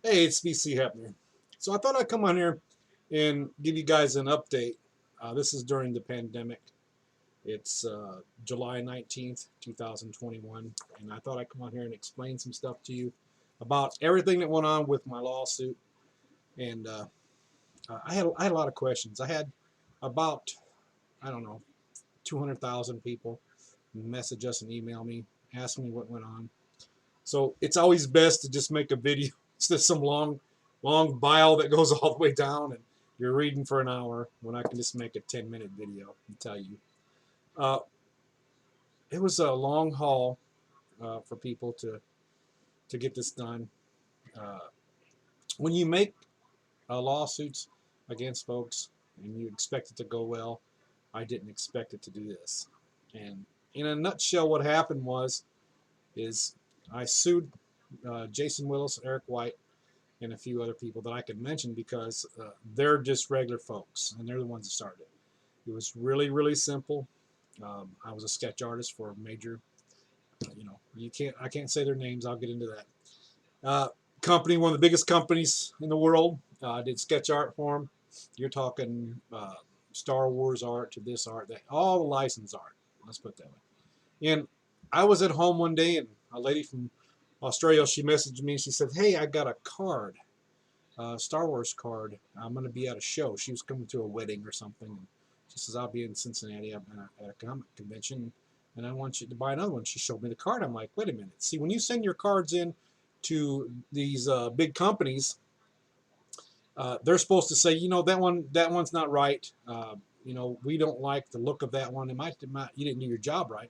Hey, it's BC Hepner. So I thought I'd come on here and give you guys an update. This is during the pandemic. It's July 19th, 2021, and I thought I'd come on here and explain some stuff to you about everything that went on with my lawsuit. And I had a lot of questions. I had about, I don't know, 200,000 people message us and email me, ask me what went on. So it's always best to just make a video instead of some long bio that goes all the way down and you're reading for an hour when I can just make a 10-minute video and tell you. Uh, it was a long haul for people to get this done. Uh, when you make lawsuits against folks and you expect it to go well, I didn't expect it to do this. And in a nutshell, what happened is I sued Jason Willis, Eric White, and a few other people that I could mention because they're just regular folks and they're the ones that started it. It was really, really simple. I was a sketch artist for a major, I can't say their names. I'll get into that. Company, one of the biggest companies in the world. I did sketch art for them. You're talking Star Wars art to this art, that all the licensed art. Let's put it that way. And I was at home one day, and a lady from Australia, she messaged me. She said, "Hey, I got a card, Star Wars card. I'm going to be at a show." She was coming to a wedding or something. And she says, "I'll be in Cincinnati at a comic convention, and I want you to buy another one." She showed me the card. I'm like, "Wait a minute. See, when you send your cards in to these big companies, they're supposed to say, that one's not right. We don't like the look of that one. It might you didn't do your job right."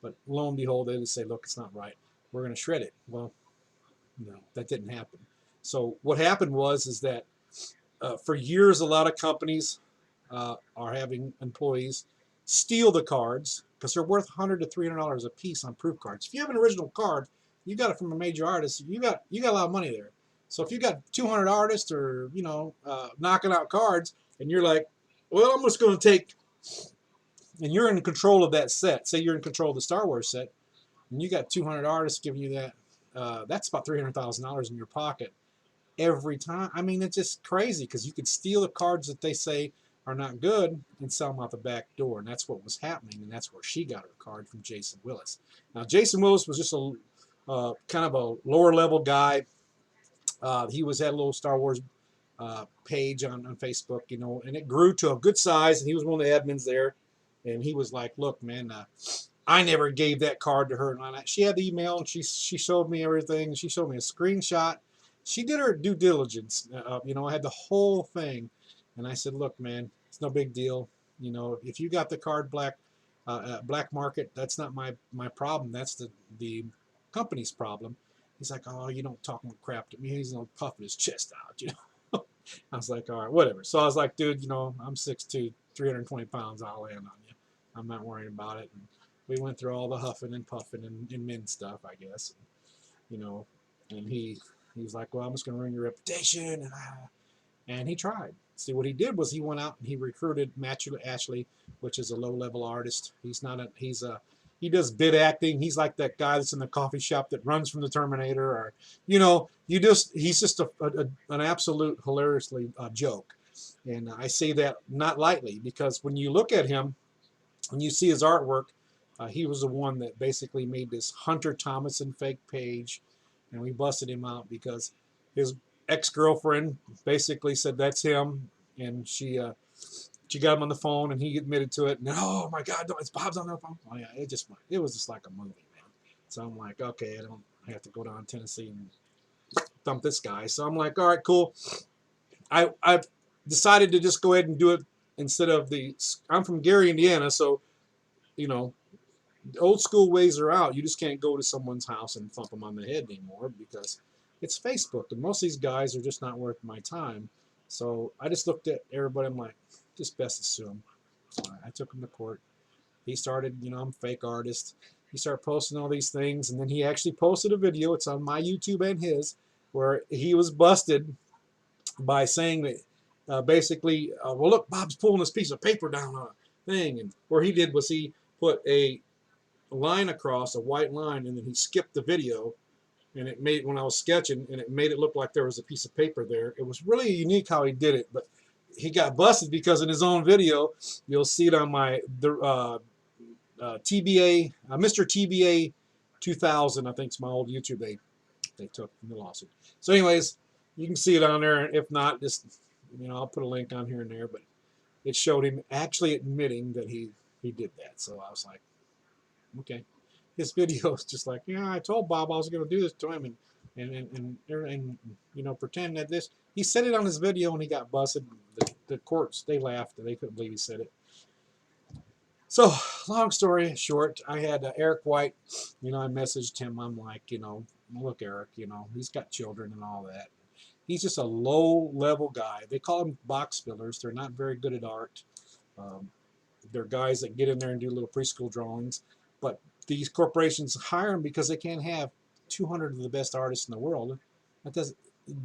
But lo and behold, they just say, "Look, it's not right. We're going to shred it." Well, no, that didn't happen. So what happened is that for years, a lot of companies are having employees steal the cards because they're worth $100 to $300 a piece on proof cards. If you have an original card, you got it from a major artist, you got a lot of money there. So if you got 200 artists or knocking out cards, and you're like, "Well, I'm just going to take," and you're in control of that set. Say you're in control of the Star Wars set, and you got 200 artists giving you that. That's about $300,000 in your pocket every time. I mean, it's just crazy because you could steal the cards that they say are not good and sell them out the back door. And that's what was happening. And that's where she got her card from Jason Willis. Now, Jason Willis was just a kind of a lower level guy. He had a little Star Wars page on Facebook, and it grew to a good size. And he was one of the admins there. And he was like, "Look, man, I never gave that card to her." And she had the email, and she showed me everything. She showed me a screenshot. She did her due diligence. I had the whole thing, and I said, "Look, man, it's no big deal. If you got the card black market, that's not my problem. That's the company's problem." He's like, "Oh, you don't talk crap to me." He's puffing his chest out. I was like, "All right, whatever." So I was like, "Dude, I'm 6'2", 320 pounds. I'll land on you. I'm not worrying about it." And we went through all the huffing and puffing and men stuff, I guess. And he was like, "Well, I'm just going to ruin your reputation." And he tried. See, what he did was he went out and he recruited Matt Ashley, which is a low-level artist. He does bit acting. He's like that guy that's in the coffee shop that runs from the Terminator, or he's just an absolute hilariously joke. And I say that not lightly because when you look at him, when you see his artwork, he was the one that basically made this Hunter Thomason fake page, and we busted him out because his ex-girlfriend basically said that's him, and she got him on the phone, and he admitted to it. And oh my God, it's Bob's on the phone. Oh yeah, it was just like a movie, man. So I'm like, okay, I don't have to go down to Tennessee and thump this guy. So I'm like, all right, cool. I've decided to just go ahead and do it instead of I'm from Gary, Indiana, so you know the old school ways are out. You just can't go to someone's house and thump them on the head anymore because it's Facebook, and most of these guys are just not worth my time. So I just looked at everybody. I'm like, just best assume. So I took him to court. He started, I'm a fake artist. He started posting all these things, and then he actually posted a video. It's on my YouTube and his, where he was busted by saying that basically, well, look, Bob's pulling this piece of paper down on a thing, and what he did was he put a line across, a white line, and then he skipped the video and it made, when I was sketching, and it made it look like there was a piece of paper there. It was really unique how he did it, but he got busted because in his own video, you'll see it on my TBA, Mr. TBA 2000, I think it's my old YouTube they took from the lawsuit. So anyways, you can see it on there. If not, just, I'll put a link on here and there, but it showed him actually admitting that he did that. So I was like, okay. His video is just like, I told Bob I was going to do this to him, and pretend that this. He said it on his video and he got busted. The courts, they laughed and they couldn't believe he said it. So, long story short, I had Eric White. I messaged him. I'm like, look, Eric, he's got children and all that. He's just a low-level guy. They call them box fillers. They're not very good at art. They're guys that get in there and do little preschool drawings. But these corporations hire them because they can't have 200 of the best artists in the world. That doesn't.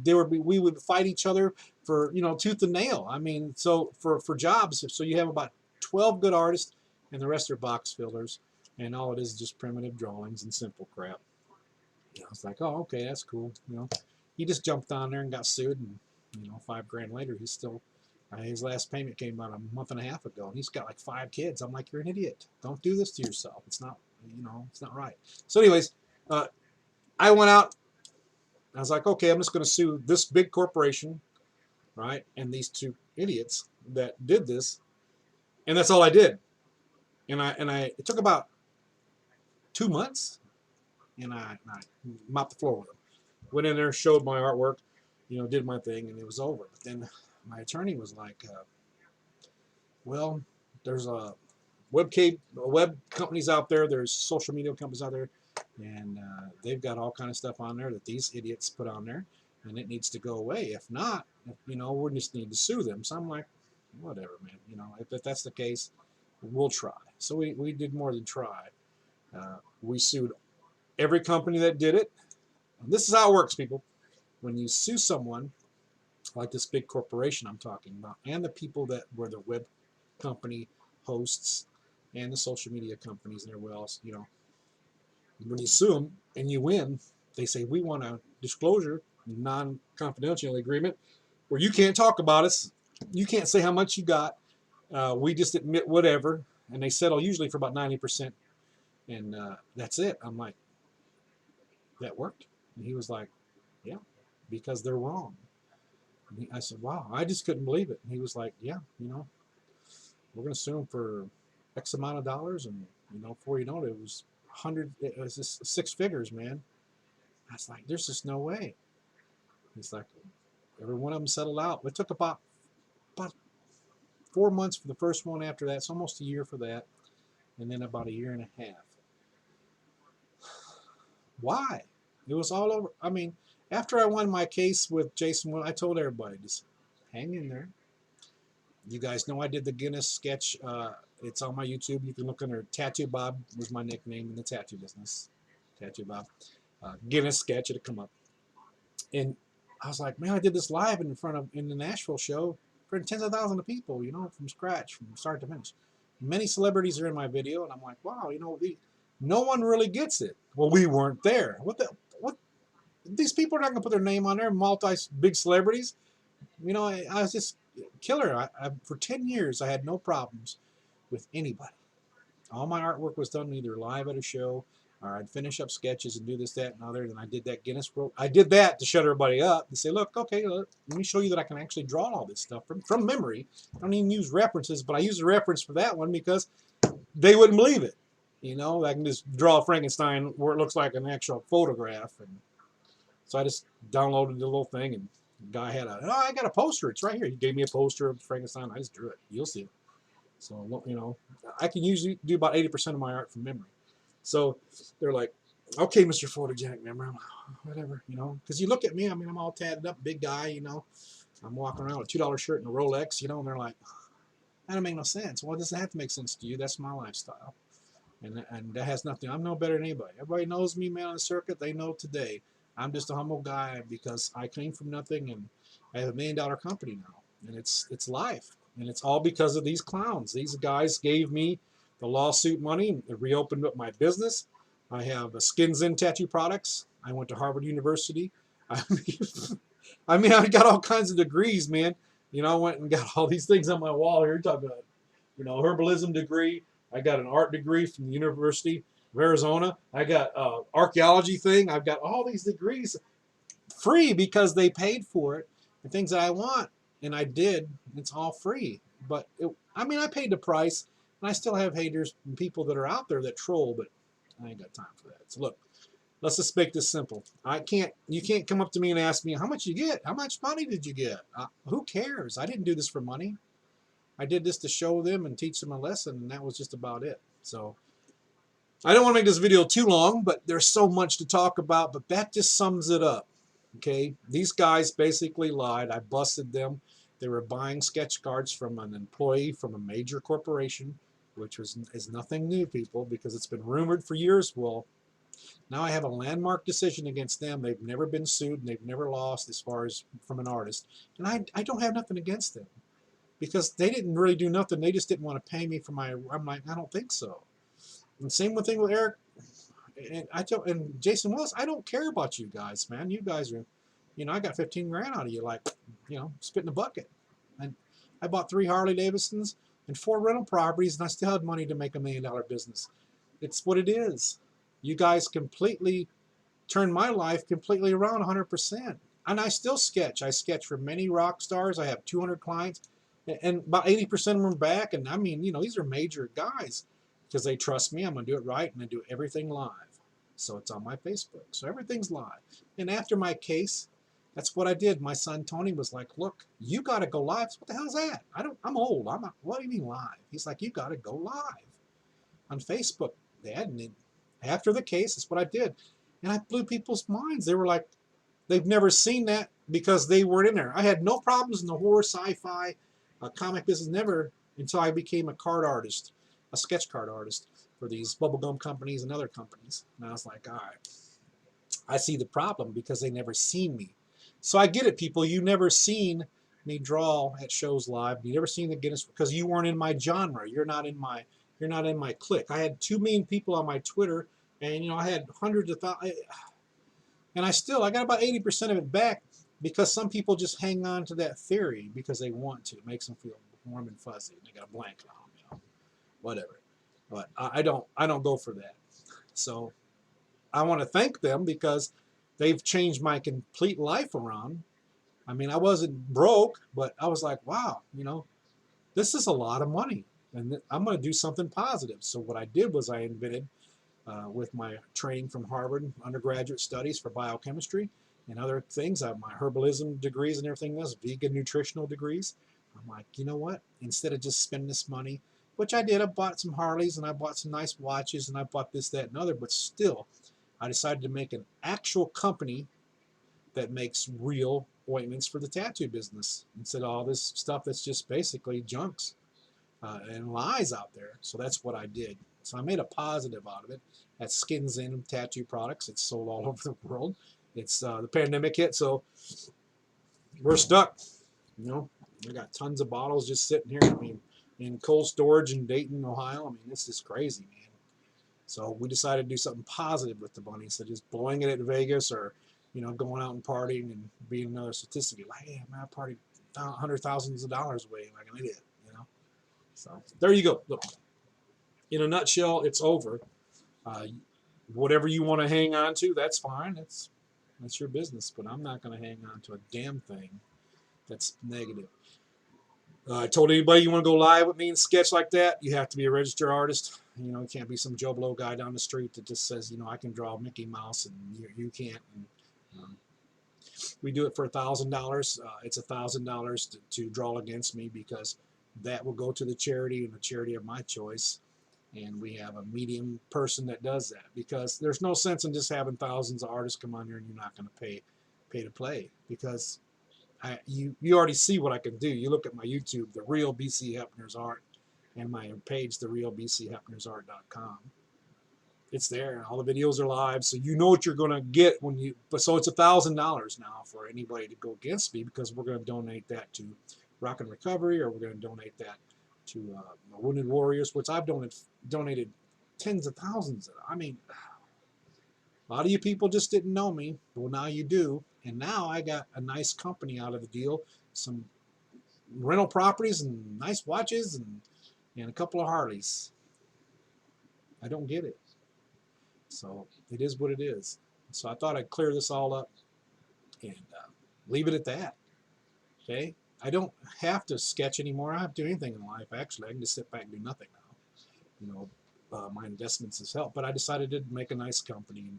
We would fight each other for tooth and nail. I mean, so for jobs, so you have about 12 good artists, and the rest are box fillers, and all it is just primitive drawings and simple crap. I was like, oh, okay, that's cool. He just jumped on there and got sued, and $5 grand later, he's still. His last payment came about a month and a half ago, and he's got like 5 kids. I'm like, you're an idiot. Don't do this to yourself. It's not, it's not right. So, anyways, I went out. I was like, okay, I'm just going to sue this big corporation, right, and these 2 idiots that did this, and that's all I did. And it took about 2 months, and I mopped the floor with them. Went in there, showed my artwork, did my thing, and it was over. But then my attorney was like, well, there's web companies out there, there's social media companies out there, and they've got all kind of stuff on there that these idiots put on there, and it needs to go away. If not, we just need to sue them. So I'm like, whatever, man. If that's the case, we'll try. So we did more than try. We sued every company that did it. And this is how it works, people. When you sue someone, like this big corporation I'm talking about, and the people that were the web company hosts and the social media companies and everywhere else, when you sue them and you win, they say, we want a disclosure, non-confidential agreement, where you can't talk about us, you can't say how much you got, we just admit whatever, and they settle usually for about 90%, and that's it. I'm like, that worked? And he was like, yeah, because they're wrong. And I said, wow, I just couldn't believe it. And he was like, yeah, we're going to sue them for X amount of dollars, and before you know it, it was just 6 figures, man. I was like, there's just no way. He's like, every one of them settled out. It took about 4 months for the first one. After that, it's almost a year for that, and then about a year and a half. Why? It was all over. I mean, after I won my case with Jason Will, I told everybody, just hang in there. You guys know I did the Guinness sketch. It's on my YouTube. You can look under Tattoo Bob was my nickname in the tattoo business. Tattoo Bob. Guinness sketch, it'll come up. And I was like, man, I did this live in the Nashville show for tens of thousands of people, from scratch, from start to finish. Many celebrities are in my video, and I'm like, wow, no one really gets it. Well, we weren't there. What? These people are not going to put their name on there, big celebrities. I was just killer. For 10 years, I had no problems with anybody. All my artwork was done either live at a show, or I'd finish up sketches and do this, that, and other. And I did that Guinness World. I did that to shut everybody up and say, look, okay, let me show you that I can actually draw all this stuff from memory. I don't even use references, but I use a reference for that one because they wouldn't believe it. I can just draw Frankenstein where it looks like an actual photograph. And so I just downloaded the little thing, and the guy had I got a poster. It's right here. He gave me a poster of Frankenstein. I just drew it. You'll see it. So, I can usually do about 80% of my art from memory. So they're like, okay, Mr. Photogenic Memory, whatever, because you look at me, I'm all tatted up, big guy, I'm walking around with a $2 shirt and a Rolex, and they're like, that don't make no sense. Well, it doesn't have to make sense to you. That's my lifestyle. And that has nothing. I'm no better than anybody. Everybody knows me, man, on the circuit. They know today. I'm just a humble guy because I came from nothing, and I have $1 million company now, and it's life, and it's all because of these clowns. These guys gave me the lawsuit money. It reopened up my business. I have Skins In Tattoo Products. I went to Harvard University. I mean, I mean, I got all kinds of degrees, man. You know, I went and got all these things on my wall here. You're talking about, you know, herbalism degree. I got an art degree from the University of Arizona. I got archaeology thing. I've got all these degrees free because they paid for it and things that I want, and I did. It's all free. But I mean, I paid the price, and I still have haters and people that are out there that troll. But I ain't got time for that. So look, let's just make this simple. You can't come up to me and ask me how much you get. How much money did you get? Who cares? I didn't do this for money. I did this to show them and teach them a lesson, and that was just about it. So I don't want to make this video too long, but there's so much to talk about. But that just sums it up. Okay, these guys basically lied. I busted them. They were buying sketch cards from an employee from a major corporation, which is nothing new, people, because it's been rumored for years. Well, now I have a landmark decision against them. They've never been sued and they've never lost as far as from an artist. And I don't have nothing against them because they didn't really do nothing. They just didn't want to pay me for my, I'm like, I don't think so. And same thing with Eric and Jason Willis. I don't care about you guys, man. You guys are, you know, I got 15 grand out of you, like, you know, spit in a bucket. And I bought 3 Harley Davidsons and 4 rental properties, and I still had money to make $1 million business. It's what it is. You guys completely turned my life completely around 100%. And I still sketch. I sketch for many rock stars. I have 200 clients, and about 80% of them are back. And I mean, you know, these are major guys because they trust me. I'm going to do it right, and I do everything live. So it's on my Facebook. So everything's live. And after my case, that's what I did. My son Tony was like, "Look, you got to go live." So what the hell's that? I'm old. I'm not, what do you mean live? He's like, "You got to go live on Facebook, Dad." And after the case, that's what I did. And I blew people's minds. They were like, they've never seen that because they weren't in there. I had no problems in the horror, sci-fi, comic business, never until I became a card artist, a sketch card artist for these bubblegum companies and other companies. And I was like, all right, I see the problem because they never seen me. So I get it, people. You never seen me draw at shows live. You never seen the Guinness because you weren't in my genre. You're not in my clique. I had 2 million people on my Twitter, and you know I had hundreds of thousands, and I got about 80% of it back because some people just hang on to that theory because they want to. It makes them feel warm and fuzzy. And they got a blanket on them, you know, whatever. But I don't go for that. So I want to thank them because they've changed my complete life around. I mean, I wasn't broke, but I was like, wow, you know, this is a lot of money, and I'm going to do something positive. So what I did was I invented, with my training from Harvard, undergraduate studies for biochemistry and other things, my herbalism degrees and everything else, vegan nutritional degrees. I'm like, you know what? Instead of just spending this money, which I did, I bought some Harleys and I bought some nice watches and I bought this, that, and other, but still, I decided to make an actual company that makes real ointments for the tattoo business instead of all this stuff that's just basically junks and lies out there. So that's what I did. So I made a positive out of it. That's Skins In Tattoo Products. It's sold all over the world. It's the pandemic hit, so we're stuck. You know, we got tons of bottles just sitting here. I mean, in cold storage in Dayton, Ohio. I mean, this is crazy, man. So we decided to do something positive with the money instead of just blowing it at Vegas or, you know, going out and partying and being another statistic. Like, hey, man, I partied hundreds of thousands of dollars away like an idiot, you know. So there you go. Look, in a nutshell, it's over. Whatever you want to hang on to, that's fine. That's your business. But I'm not going to hang on to a damn thing that's negative. I told anybody you want to go live with me and sketch like that, you have to be a registered artist. You know, you can't be some Joe Blow guy down the street that just says, you know, I can draw Mickey Mouse and you can't. And, we do it for $1,000. It's $1,000 to draw against me because that will go to the charity and the charity of my choice. And we have a medium person that does that because there's no sense in just having thousands of artists come on here and you're not going to pay to play because you already see what I can do. You look at my YouTube, The Real BC Hepner's Art, and my page, therealbchepnersart.com. It's there. All the videos are live, so you know what you're going to get when you. But so it's $1,000 now for anybody to go against me because we're going to donate that to Rock and Recovery, or we're going to donate that to Wounded Warriors, which I've donated tens of thousands of. I mean, A lot of you people just didn't know me. Well, now you do. And now I got a nice company out of the deal. Some rental properties and nice watches and a couple of Harleys. I don't get it. So it is what it is. So I thought I'd clear this all up and leave it at that. Okay? I don't have to sketch anymore. I don't have to do anything in life. Actually, I can just sit back and do nothing now. You know, my investments has helped. But I decided to make a nice company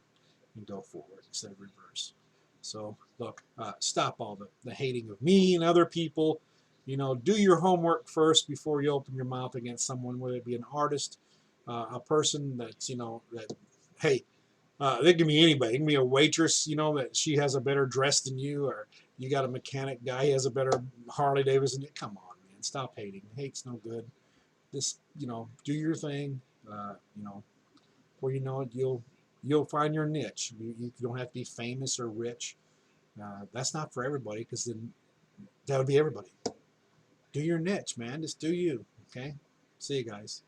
and go forward instead of reverse. So look, stop all the hating of me and other people. You know, do your homework first before you open your mouth against someone, whether it be an artist, a person that's, you know, that, hey, they can be anybody. It can be a waitress, you know, that she has a better dress than you, or you got a mechanic guy, he has a better Harley Davidson. Come on, man, stop hating. Hate's no good. Just, you know, do your thing. You know, before you know it, you'll find your niche. You don't have to be famous or rich. That's not for everybody, because then that would be everybody. Do your niche, man. Just do you. Okay. See you guys.